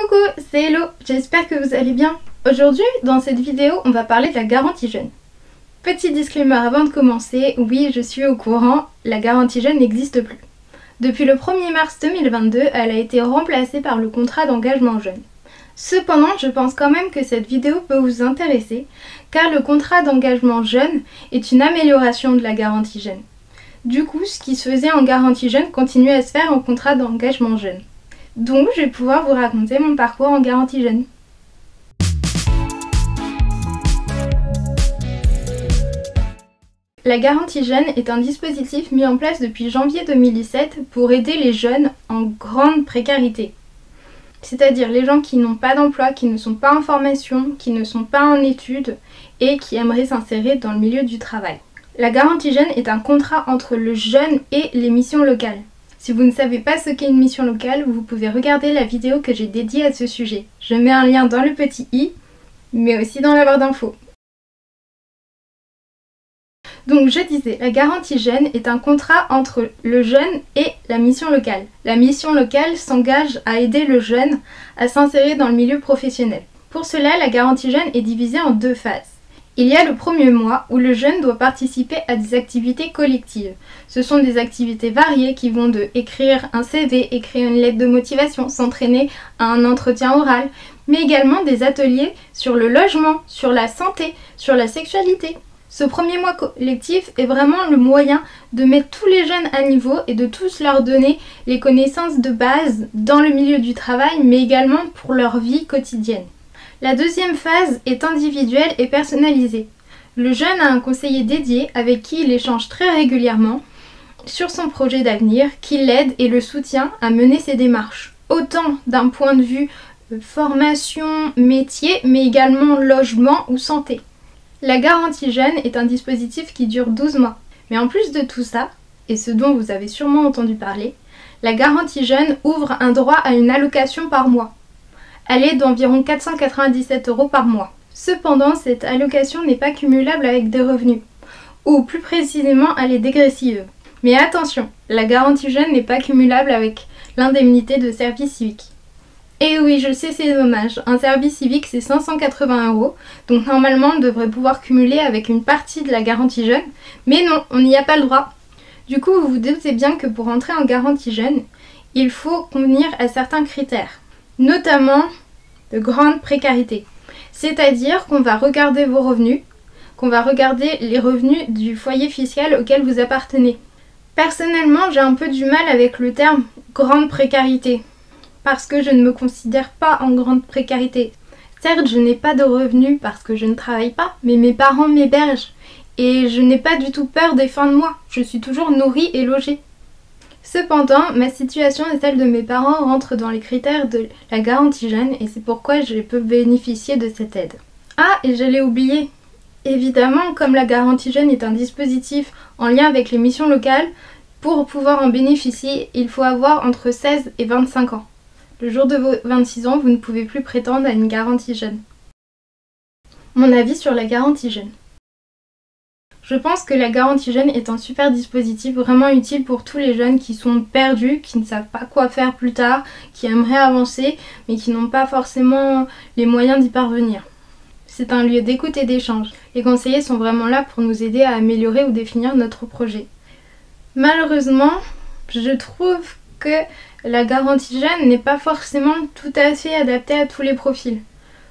Coucou, c'est Hello, j'espère que vous allez bien. Aujourd'hui, dans cette vidéo, on va parler de la garantie jeune. Petit disclaimer avant de commencer, oui, je suis au courant, la garantie jeune n'existe plus. Depuis le 1er mars 2022, elle a été remplacée par le contrat d'engagement jeune. Cependant, je pense quand même que cette vidéo peut vous intéresser, car le contrat d'engagement jeune est une amélioration de la garantie jeune. Du coup, ce qui se faisait en garantie jeune continue à se faire en contrat d'engagement jeune. Donc, je vais pouvoir vous raconter mon parcours en garantie jeune. La garantie jeune est un dispositif mis en place depuis janvier 2017 pour aider les jeunes en grande précarité. C'est-à-dire les gens qui n'ont pas d'emploi, qui ne sont pas en formation, qui ne sont pas en études et qui aimeraient s'insérer dans le milieu du travail. La garantie jeune est un contrat entre le jeune et les missions locales. Si vous ne savez pas ce qu'est une mission locale, vous pouvez regarder la vidéo que j'ai dédiée à ce sujet. Je mets un lien dans le petit i, mais aussi dans la barre d'infos. Donc je disais, la garantie jeune est un contrat entre le jeune et la mission locale. La mission locale s'engage à aider le jeune à s'insérer dans le milieu professionnel. Pour cela, la garantie jeune est divisée en deux phases. Il y a le premier mois où le jeune doit participer à des activités collectives. Ce sont des activités variées qui vont de écrire un CV, écrire une lettre de motivation, s'entraîner à un entretien oral, mais également des ateliers sur le logement, sur la santé, sur la sexualité. Ce premier mois collectif est vraiment le moyen de mettre tous les jeunes à niveau et de tous leur donner les connaissances de base dans le milieu du travail, mais également pour leur vie quotidienne. La deuxième phase est individuelle et personnalisée. Le jeune a un conseiller dédié avec qui il échange très régulièrement sur son projet d'avenir, qui l'aide et le soutient à mener ses démarches. Autant d'un point de vue formation, métier, mais également logement ou santé. La garantie jeune est un dispositif qui dure 12 mois. Mais en plus de tout ça, et ce dont vous avez sûrement entendu parler, la garantie jeune ouvre un droit à une allocation par mois. Elle est d'environ 497 € par mois. Cependant, cette allocation n'est pas cumulable avec des revenus, ou plus précisément, elle est dégressive. Mais attention, la garantie jeune n'est pas cumulable avec l'indemnité de service civique. Et oui, je sais, c'est dommage, un service civique c'est 580 €, donc normalement on devrait pouvoir cumuler avec une partie de la garantie jeune, mais non, on n'y a pas le droit. Du coup, vous vous doutez bien que pour entrer en garantie jeune, il faut convenir à certains critères. Notamment de grande précarité. C'est-à-dire qu'on va regarder vos revenus, qu'on va regarder les revenus du foyer fiscal auquel vous appartenez. Personnellement, j'ai un peu du mal avec le terme grande précarité, parce que je ne me considère pas en grande précarité. Certes, je n'ai pas de revenus parce que je ne travaille pas, mais mes parents m'hébergent et je n'ai pas du tout peur des fins de mois. Je suis toujours nourrie et logée. Cependant, ma situation et celle de mes parents rentrent dans les critères de la garantie jeune et c'est pourquoi je peux bénéficier de cette aide. Ah, et j'allais oublier. Évidemment, comme la garantie jeune est un dispositif en lien avec les missions locales, pour pouvoir en bénéficier, il faut avoir entre 16 et 25 ans. Le jour de vos 26 ans, vous ne pouvez plus prétendre à une garantie jeune. Mon avis sur la garantie jeune. Je pense que la garantie jeune est un super dispositif vraiment utile pour tous les jeunes qui sont perdus, qui ne savent pas quoi faire plus tard, qui aimeraient avancer mais qui n'ont pas forcément les moyens d'y parvenir. C'est un lieu d'écoute et d'échange. Les conseillers sont vraiment là pour nous aider à améliorer ou définir notre projet. Malheureusement, je trouve que la garantie jeune n'est pas forcément tout à fait adaptée à tous les profils.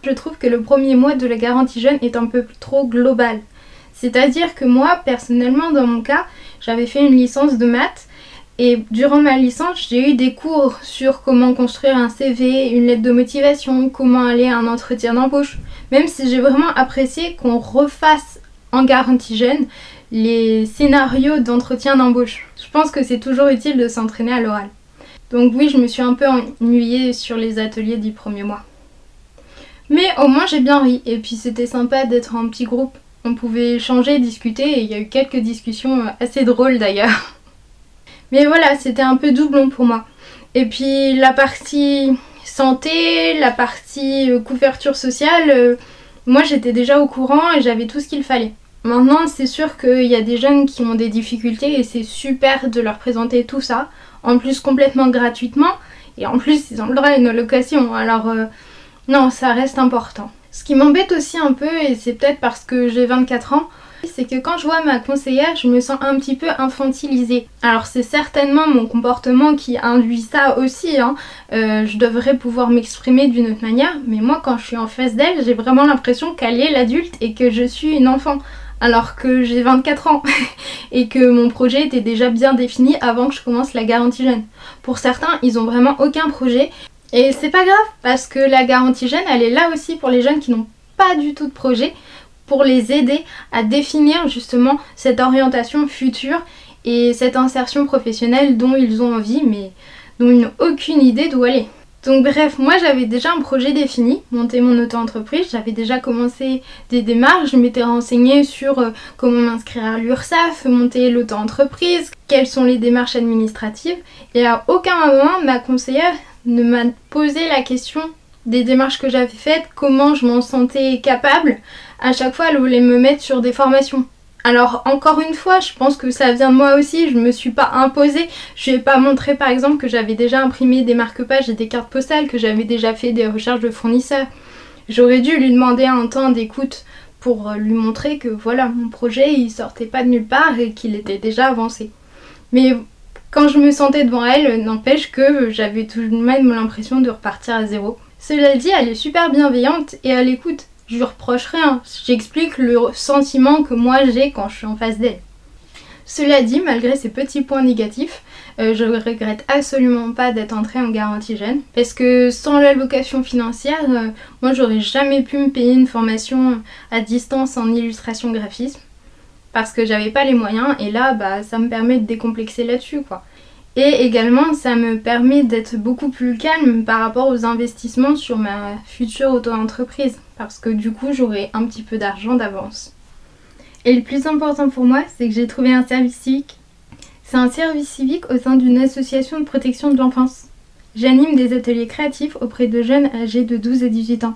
Je trouve que le premier mois de la garantie jeune est un peu trop global. C'est-à-dire que moi, personnellement, dans mon cas, j'avais fait une licence de maths et durant ma licence, j'ai eu des cours sur comment construire un CV, une lettre de motivation, comment aller à un entretien d'embauche. Même si j'ai vraiment apprécié qu'on refasse en garantie jeune les scénarios d'entretien d'embauche. Je pense que c'est toujours utile de s'entraîner à l'oral. Donc oui, je me suis un peu ennuyée sur les ateliers du premier mois. Mais au moins j'ai bien ri et puis c'était sympa d'être en petit groupe. On pouvait échanger, discuter et il y a eu quelques discussions assez drôles d'ailleurs. Mais voilà, c'était un peu doublon pour moi. Et puis la partie santé, la partie couverture sociale, moi j'étais déjà au courant et j'avais tout ce qu'il fallait. Maintenant, c'est sûr qu'il y a des jeunes qui ont des difficultés et c'est super de leur présenter tout ça. En plus, complètement gratuitement. Et en plus, ils ont le droit à une allocation. Alors non, ça reste important. Ce qui m'embête aussi un peu, et c'est peut-être parce que j'ai 24 ans, c'est que quand je vois ma conseillère, je me sens un petit peu infantilisée. Alors c'est certainement mon comportement qui induit ça aussi, hein. Je devrais pouvoir m'exprimer d'une autre manière, mais moi quand je suis en face d'elle, j'ai vraiment l'impression qu'elle est l'adulte et que je suis une enfant. Alors que j'ai 24 ans et que mon projet était déjà bien défini avant que je commence la garantie jeune. Pour certains, ils ont vraiment aucun projet et c'est pas grave parce que la garantie jeune, elle est là aussi pour les jeunes qui n'ont pas du tout de projet, pour les aider à définir justement cette orientation future et cette insertion professionnelle dont ils ont envie mais dont ils n'ont aucune idée d'où aller. Donc bref, moi j'avais déjà un projet défini, monter mon auto-entreprise, j'avais déjà commencé des démarches, je m'étais renseignée sur comment m'inscrire à l'URSSAF, monter l'auto-entreprise, quelles sont les démarches administratives, et à aucun moment ma conseillère ne m'a posé la question des démarches que j'avais faites, comment je m'en sentais capable. À chaque fois elle voulait me mettre sur des formations. Alors encore une fois, je pense que ça vient de moi aussi, je me suis pas imposée, je lui ai pas montré par exemple que j'avais déjà imprimé des marque-pages et des cartes postales, que j'avais déjà fait des recherches de fournisseurs. J'aurais dû lui demander un temps d'écoute pour lui montrer que voilà, mon projet il sortait pas de nulle part et qu'il était déjà avancé. Mais quand je me sentais devant elle, n'empêche que j'avais tout de même l'impression de repartir à zéro. Cela dit, elle est super bienveillante et elle écoute. Je lui reproche rien, j'explique le sentiment que moi j'ai quand je suis en face d'elle. Cela dit, malgré ces petits points négatifs, je regrette absolument pas d'être entrée en garantie jeune, parce que sans l'allocation financière, moi j'aurais jamais pu me payer une formation à distance en illustration graphisme, parce que j'avais pas les moyens, et là ça me permet de décomplexer là-dessus quoi. Et également, ça me permet d'être beaucoup plus calme par rapport aux investissements sur ma future auto-entreprise. Parce que du coup, j'aurai un petit peu d'argent d'avance. Et le plus important pour moi, c'est que j'ai trouvé un service civique. C'est un service civique au sein d'une association de protection de l'enfance. J'anime des ateliers créatifs auprès de jeunes âgés de 12 à 18 ans.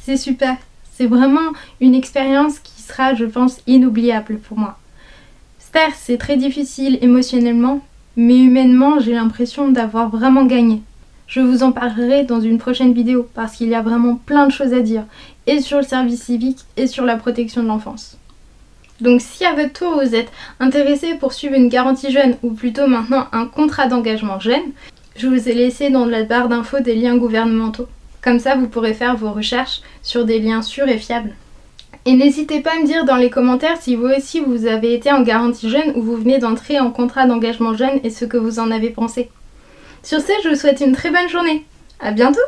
C'est super. C'est vraiment une expérience qui sera, je pense, inoubliable pour moi. Certes, c'est très difficile émotionnellement, mais humainement, j'ai l'impression d'avoir vraiment gagné. Je vous en parlerai dans une prochaine vidéo parce qu'il y a vraiment plein de choses à dire, et sur le service civique et sur la protection de l'enfance. Donc si à votre tour vous êtes intéressé pour suivre une garantie jeune, ou plutôt maintenant un contrat d'engagement jeune, je vous ai laissé dans la barre d'infos des liens gouvernementaux. Comme ça, vous pourrez faire vos recherches sur des liens sûrs et fiables. Et n'hésitez pas à me dire dans les commentaires si vous aussi vous avez été en garantie jeune ou vous venez d'entrer en contrat d'engagement jeune et ce que vous en avez pensé. Sur ce, je vous souhaite une très bonne journée. À bientôt!